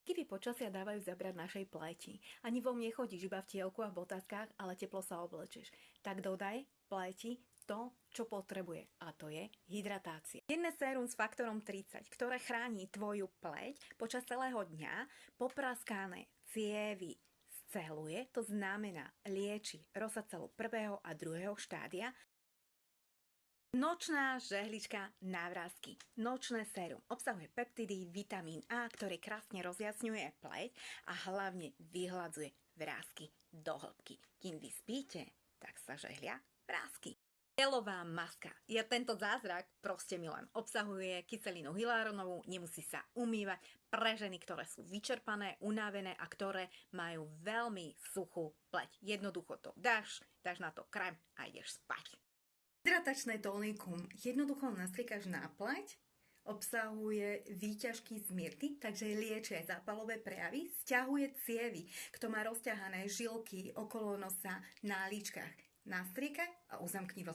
Kivy počasia dávajú zabrať našej pleti. Ani von nechodíš iba v tielku a v botáskach, ale teplo sa oblečeš. Tak dodaj pleti to, čo potrebuje, a to je hydratácia. Denné sérum s faktorom 30, ktoré chráni tvoju pleť počas celého dňa, popraskané cievy sceluje, to znamená lieči rozsacelu 1. a 2. štádia. Nočná žehlička na vrásky. Nočné sérum obsahuje peptidy, vitamín A, ktorý krásne rozjasňuje pleť a hlavne vyhladzuje vrásky do hĺbky. Kým vy spíte, tak sa žehlia vrásky. Gelová maska. Ja tento zázrak proste milujem. Obsahuje kyselinu hyaluronovú, nemusí sa umývať, pre ženy, ktoré sú vyčerpané, unavené a ktoré majú veľmi suchú pleť. Jednoducho to dáš na to krém a ideš spať. Hydratačné tónikum jednoducho nastriekaš na pleť, obsahuje výťažky z myrty, takže liečie zápalové prejavy, sťahuje cievy, kto má rozťahané žilky okolo nosa na líčkach. Nastriekaj a uzamkni